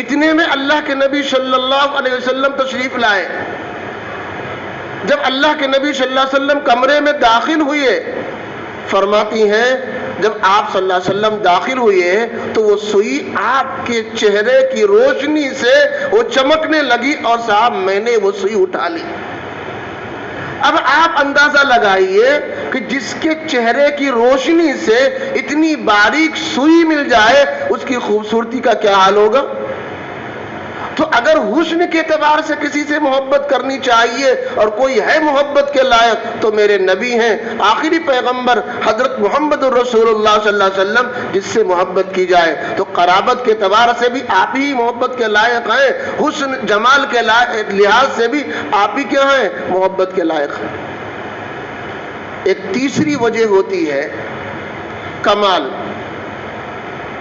اتنے میں اللہ کے نبی صلی اللہ علیہ وسلم تشریف لائے. جب اللہ کے نبی صلی اللہ علیہ وسلم کمرے میں داخل ہوئے، فرماتی ہیں جب آپ صلی اللہ علیہ وسلم داخل ہوئے تو وہ سوئی آپ کے چہرے کی روشنی سے وہ چمکنے لگی اور صاحب میں نے وہ سوئی اٹھا لی. اب آپ اندازہ لگائیے کہ جس کے چہرے کی روشنی سے اتنی باریک سوئی مل جائے اس کی خوبصورتی کا کیا حال ہوگا. تو اگر حسن کے اعتبار سے کسی سے محبت کرنی چاہیے اور کوئی ہے محبت کے لائق تو میرے نبی ہیں، آخری پیغمبر حضرت محمد رسول اللہ صلی اللہ علیہ وسلم، جس سے محبت کی جائے. تو قرابت کے اعتبار سے بھی آپ ہی محبت کے لائق ہیں، حسن جمال کے لحاظ سے بھی آپ ہی کیا ہیں، محبت کے لائق ہیں. ایک تیسری وجہ ہوتی ہے کمال،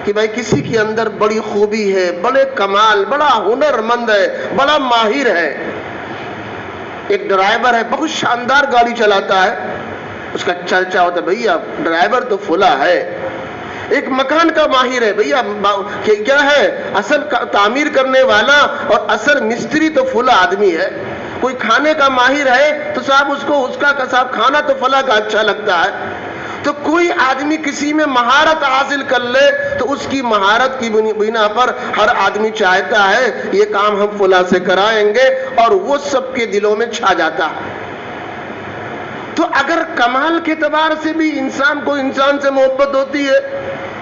کہ بھائی کسی کے اندر بڑی خوبی ہے، بڑے کمال، بڑا ہنر مند ہے، بڑا ماہر ہے. ایک ڈرائیور ہے بہت شاندار گاڑی چلاتا ہے، اس کا چرچا ہوتا ہے بھیا ڈرائیور تو فلاں ہے. ایک مکان کا ماہر ہے، بھیا کیا ہے اصل تعمیر کرنے والا اور اصل مستری تو فلاں آدمی ہے. کوئی کھانے کا ماہر ہے تو صاحب اس کو اس کا صاحب کھانا تو فلاں کا اچھا لگتا ہے. تو کوئی آدمی کسی میں مہارت حاصل کر لے تو اس کی مہارت کی بنا پر ہر آدمی چاہتا ہے یہ کام ہم فلاں سے کرائیں گے اور وہ سب کے دلوں میں چھا جاتا ہے. تو اگر کمال کے اعتبار سے بھی انسان کو انسان سے محبت ہوتی ہے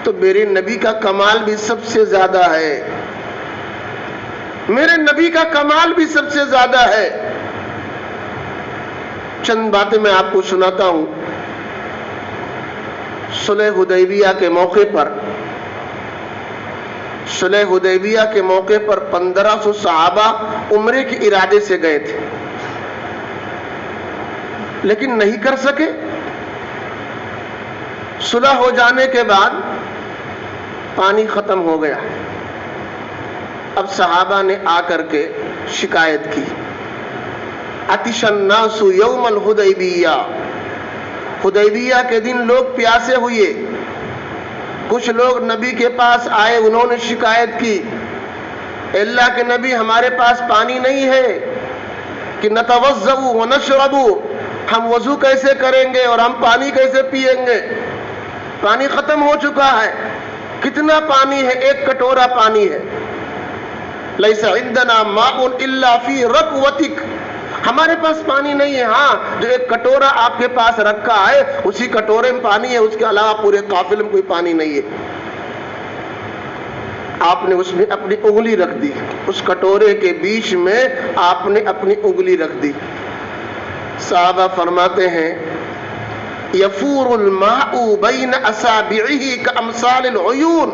تو میرے نبی کا کمال بھی سب سے زیادہ ہے، میرے نبی کا کمال بھی سب سے زیادہ ہے. چند باتیں میں آپ کو سناتا ہوں. صلح حدیبیہ کے موقع پر 1500 صحابہ عمرے کے ارادے سے گئے تھے لیکن نہیں کر سکے. صلح ہو جانے کے بعد پانی ختم ہو گیا. اب صحابہ نے آ کر کے شکایت کی، عطش الناس یوم الحدیبیہ، حدیبیہ کے دن لوگ پیاسے ہوئے. کچھ لوگ نبی کے پاس آئے، انہوں نے شکایت کی، اللہ کے نبی ہمارے پاس پانی نہیں ہے کہ نتوضؤ ونشرب، ہم وضو کیسے کریں گے اور ہم پانی کیسے پیئیں گے، پانی ختم ہو چکا ہے. کتنا پانی ہے؟ 1 کٹورا پانی ہے. لیس عندنا ماء الا فی رکوتک، ہمارے پاس پانی نہیں ہے، ہاں جو ایک کٹورا آپ کے پاس رکھا ہے اسی کٹورے میں پانی ہے، اس کے علاوہ پورے قافلے میں کوئی پانی نہیں ہے۔ آپ نے اس میں اپنی انگلی رکھ دی، اس کٹورے کے بیچ میں آپ نے اپنی انگلی رکھ دی۔ صحابہ فرماتے ہیں یفور الماء بین اصابعہ کامثال العیون،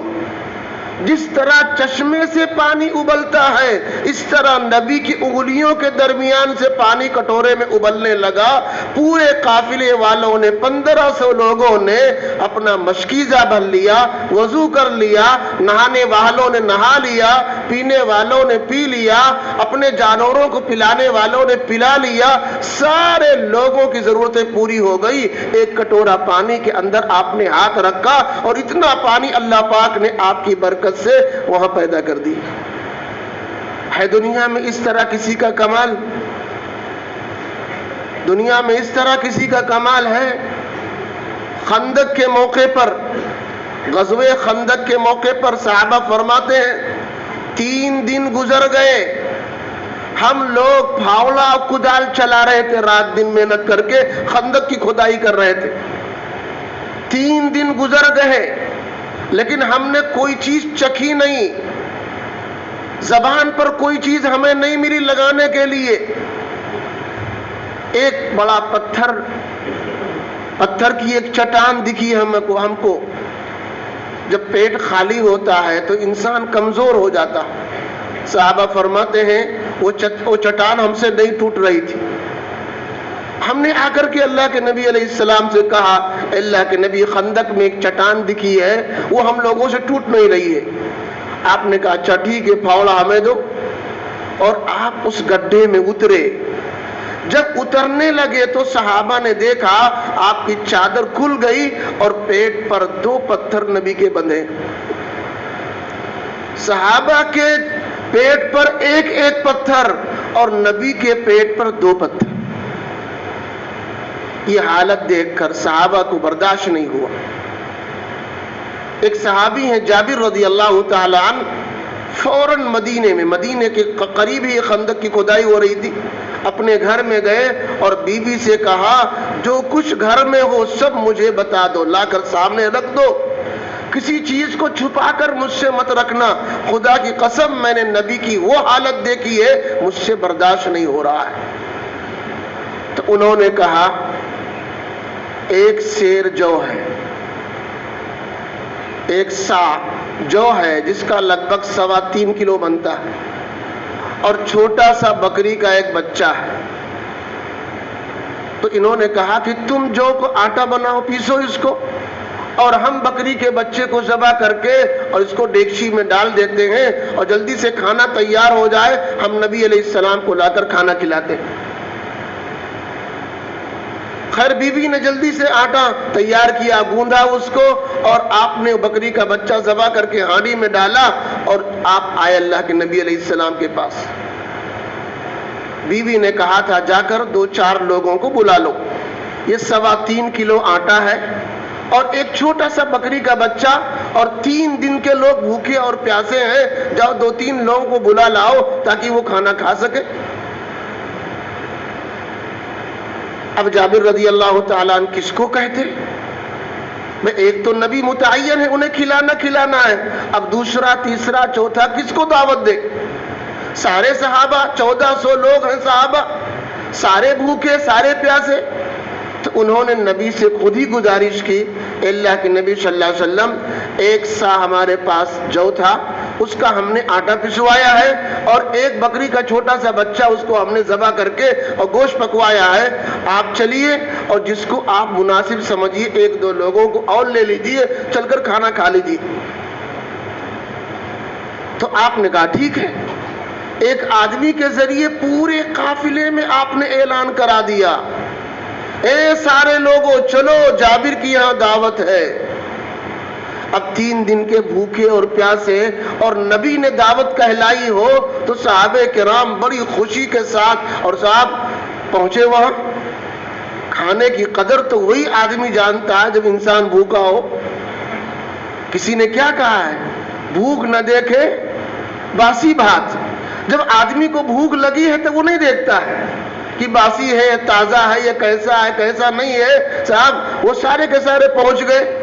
جس طرح چشمے سے پانی ابلتا ہے اس طرح نبی کی انگلیوں کے درمیان سے پانی کٹورے میں ابلنے لگا۔ پورے قافلے والوں نے 1500 لوگوں نے اپنا مشکیزہ بھر لیا، وضو کر لیا، نہانے والوں نے نہا لیا، پینے والوں نے پی لیا، اپنے جانوروں کو پلانے والوں نے پلا لیا، سارے لوگوں کی ضرورتیں پوری ہو گئی۔ ایک کٹورا پانی کے اندر آپ نے ہاتھ رکھا اور اتنا پانی اللہ پاک نے آپ کی برکت سے وہاں پیدا کر دی۔ ہے دنیا میں اس طرح کسی کا کمال؟ دنیا میں اس طرح کسی کا کمال ہے؟ خندق کے موقع پر، غزوہ خندق کے موقع پر صحابہ فرماتے ہیں 3 دن گزر گئے، ہم لوگ پھاوڑا کدال چلا رہے تھے، رات دن محنت کر کے خندق کی کھدائی کر رہے تھے۔ 3 دن گزر گئے لیکن ہم نے کوئی چیز چکھی نہیں، زبان پر کوئی چیز ہمیں نہیں ملی لگانے کے لیے۔ ایک بڑا پتھر کی ایک چٹان دکھی ہم کو۔ جب پیٹ خالی ہوتا ہے تو انسان کمزور ہو جاتا۔ صحابہ فرماتے ہیں وہ چٹان ہم سے نہیں ٹوٹ رہی تھی۔ ہم نے آ کر کے اللہ کے نبی علیہ السلام سے کہا اللہ کے نبی خندق میں ایک چٹان دکھی ہے، وہ ہم لوگوں سے ٹوٹ نہیں رہی ہے۔ آپ نے کہا اچھا ٹھیک ہے پھاوڑا ہمیں دو، اور آپ اس گڈھے میں اترے۔ جب اترنے لگے تو صحابہ نے دیکھا آپ کی چادر کھل گئی اور پیٹ پر 2 پتھر نبی کے بندھے۔ صحابہ کے پیٹ پر ایک پتھر اور نبی کے پیٹ پر 2 پتھر۔ یہ حالت دیکھ کر صحابہ کو برداشت نہیں ہوا۔ ایک صحابی ہیں جابر رضی اللہ تعالی عنہ، فوراً مدینے کے قریب ہی خندق کی کھدائی ہو رہی تھی، اپنے گھر میں گئے اور بیوی سے کہا جو کچھ گھر میں ہو سب مجھے بتا دو، لا کر سامنے رکھ دو، کسی چیز کو چھپا کر مجھ سے مت رکھنا، خدا کی قسم میں نے نبی کی وہ حالت دیکھی ہے مجھ سے برداشت نہیں ہو رہا ہے۔ تو انہوں نے کہا ایک سیر جو ہے، ایک سا جو ہے جس کا لگ بھگ 3.25 کلو بنتا ہے، اور چھوٹا سا بکری کا ایک بچہ ہے۔ تو انہوں نے کہا کہ تم جو کو آٹا بناؤ، پیسو اس کو، اور ہم بکری کے بچے کو ذبح کر کے اور اس کو ڈیگچی میں ڈال دیتے ہیں اور جلدی سے کھانا تیار ہو جائے، ہم نبی علیہ السلام کو لا کر کھانا کھلاتے ہیں۔ خیر بیوی نے جلدی سے آٹا تیار کیا، گوندا اس کو، اور آپ نے بکری کا بچہ ذبح کر کے ہانڈی میں ڈالا، اور آپ آئے اللہ کے نبی علیہ السلام کے پاس۔ بیوی نے کہا تھا جا کر 2-4 لوگوں کو بلا لو، یہ 3.25 کلو آٹا ہے اور ایک چھوٹا سا بکری کا بچہ، اور 3 دن کے لوگ بھوکے اور پیاسے ہیں، جاؤ 2-3 لوگوں کو بلا لاؤ تاکہ وہ کھانا کھا سکے۔ اب جابر رضی اللہ تعالیٰ عنہ کس کو کہتے؟ میں ایک تو نبی متعین ہے انہیں کھلانا ہے، اب دوسرا تیسرا چوتھا کس کو دعوت دے؟ سارے صحابہ 1400 لوگ ہیں، صحابہ سارے بھوکے سارے پیاسے۔ تو انہوں نے نبی سے خود ہی گزارش کی، اللہ کے نبی صلی اللہ علیہ وسلم ایک سا ہمارے پاس جو تھا اس کا ہم نے آٹا پسوایا ہے، اور ایک بکری کا چھوٹا سا بچہ اس کو ہم نے ذبح کر کے اور گوشت پکوایا ہے، آپ چلیے اور جس کو آپ مناسب سمجھیے 1-2 لوگوں کو اور لے لیجیے، چل کر کھانا کھا لیجیے۔ تو آپ نے کہا ٹھیک ہے۔ ایک آدمی کے ذریعے پورے قافلے میں آپ نے اعلان کرا دیا اے سارے لوگوں چلو جابر کی یہاں دعوت ہے۔ اب 3 دن کے بھوکے اور پیاسے اور نبی نے دعوت کہلائی ہو تو صحابہ کرام بڑی خوشی کے ساتھ اور صاحب پہنچے وہاں۔ کھانے کی قدر تو وہی آدمی جانتا ہے جب انسان بھوکا ہو۔ کسی نے کیا کہا ہے، بھوک نہ دیکھے باسی بھات، جب آدمی کو بھوک لگی ہے تو وہ نہیں دیکھتا ہے کہ باسی ہے تازہ ہے یا کیسا ہے کیسا نہیں ہے صاحب، وہ سارے کے سارے پہنچ گئے۔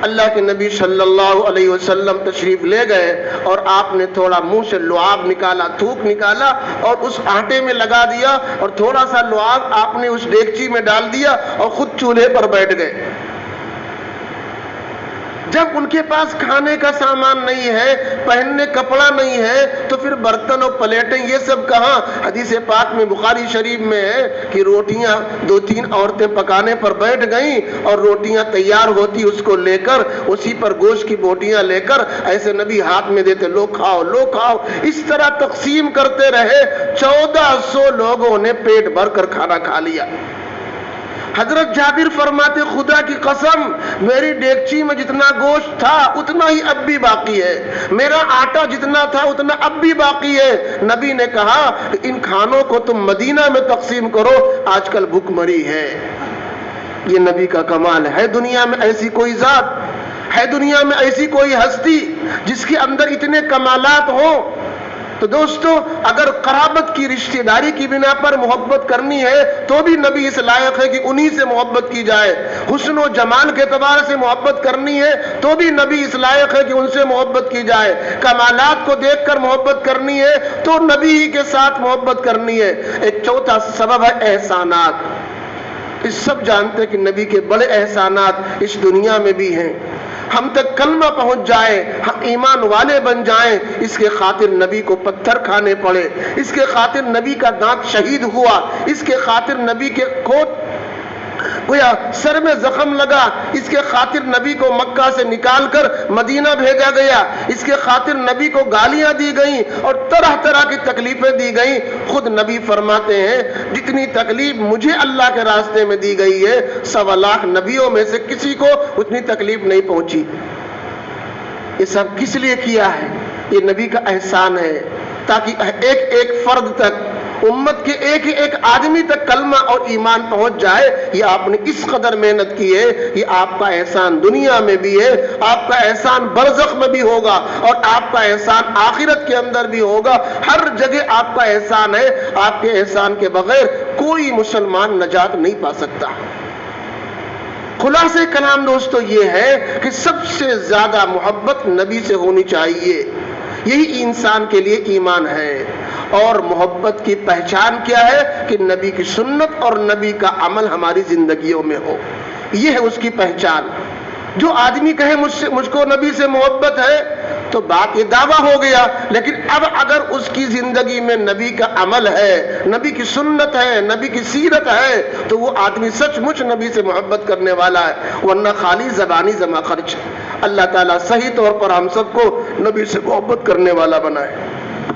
اللہ کے نبی صلی اللہ علیہ وسلم تشریف لے گئے اور آپ نے تھوڑا منہ سے لعاب نکالا، تھوک نکالا اور اس آٹے میں لگا دیا، اور تھوڑا سا لعاب آپ نے اس ڈیگچی میں ڈال دیا اور خود چولہے پر بیٹھ گئے۔ جب ان کے پاس کھانے کا سامان نہیں ہے، پہننے کپڑا نہیں ہے، تو پھر برتن اور پلیٹیں یہ سب کہاں؟ حدیث پاک میں بخاری شریف میں ہے کہ روٹیاں 2-3 عورتیں پکانے پر بیٹھ گئیں اور روٹیاں تیار ہوتی اس کو لے کر، اسی پر گوشت کی بوٹیاں لے کر ایسے نبی ہاتھ میں دیتے، لو کھاؤ لو کھاؤ، اس طرح تقسیم کرتے رہے۔ 1400 لوگوں نے پیٹ بھر کر کھانا کھا لیا۔ حضرت جابر فرماتے خدا کی قسم میری ڈیگچی میں جتنا گوشت تھا اتنا ہی اب بھی باقی ہے، میرا آٹا جتنا تھا اتنا اب بھی باقی ہے۔ نبی نے کہا ان کھانوں کو تم مدینہ میں تقسیم کرو، آج کل بھوک مری ہے۔ یہ نبی کا کمال ہے۔ دنیا میں ایسی کوئی ذات ہے، دنیا میں ایسی کوئی ہستی جس کے اندر اتنے کمالات ہوں؟ تو دوستو اگر قرابت کی رشتہ داری کی بنا پر محبت کرنی ہے تو بھی نبی اس لائق ہے کہ انہی سے محبت کی جائے۔ حسن و جمال کے اعتبار سے محبت کرنی ہے تو بھی نبی اس لائق ہے کہ ان سے محبت کی جائے۔ کمالات کو دیکھ کر محبت کرنی ہے تو نبی ہی کے ساتھ محبت کرنی ہے۔ ایک چوتھا سبب ہے احسانات۔ اس سب جانتے کہ نبی کے بڑے احسانات اس دنیا میں بھی ہیں۔ ہم تک کلمہ پہنچ جائے، ہم ایمان والے بن جائیں، اس کے خاطر نبی کو پتھر کھانے پڑے، اس کے خاطر نبی کا دانت شہید ہوا، اس کے خاطر نبی کے کوٹ گویا سر میں زخم لگا، اس کے خاطر نبی کو مکہ سے نکال کر مدینہ بھیجا گیا، اس کے خاطر نبی کو گالیاں دی گئیں اور طرح طرح کی تکلیفیں دی گئیں۔ خود نبی فرماتے ہیں جتنی تکلیف مجھے اللہ کے راستے میں دی گئی ہے 1.25 لاکھ نبیوں میں سے کسی کو اتنی تکلیف نہیں پہنچی۔ یہ سب کس لیے کیا ہے؟ یہ نبی کا احسان ہے تاکہ ایک ایک فرد تک، امت کے ایک ایک آدمی تک کلمہ اور ایمان پہنچ جائے۔ یہ آپ نے اس قدر محنت کی ہے، یہ آپ کا احسان دنیا میں بھی ہے، آپ کا احسان برزخ میں بھی ہوگا اور آپ کا احسان آخرت کے اندر بھی ہوگا۔ ہر جگہ آپ کا احسان ہے، آپ کے احسان کے بغیر کوئی مسلمان نجات نہیں پا سکتا۔ خلاصہ کلام دوستو یہ ہے کہ سب سے زیادہ محبت نبی سے ہونی چاہیے، یہی انسان کے لیے ایمان ہے۔ اور محبت کی پہچان کیا ہے؟ کہ نبی کی سنت اور نبی کا عمل ہماری زندگیوں میں ہو، یہ ہے اس کی پہچان۔ جو آدمی کہے مجھ کو نبی سے محبت ہے تو بات یہ دعویٰ ہو گیا، لیکن اب اگر اس کی زندگی میں نبی کا عمل ہے، نبی کی سنت ہے، نبی کی سیرت ہے، تو وہ آدمی سچ مچ نبی سے محبت کرنے والا ہے، ورنہ خالی زبانی جمع خرچ۔ اللہ تعالیٰ صحیح طور پر ہم سب کو نبی سے محبت کرنے والا بنائے۔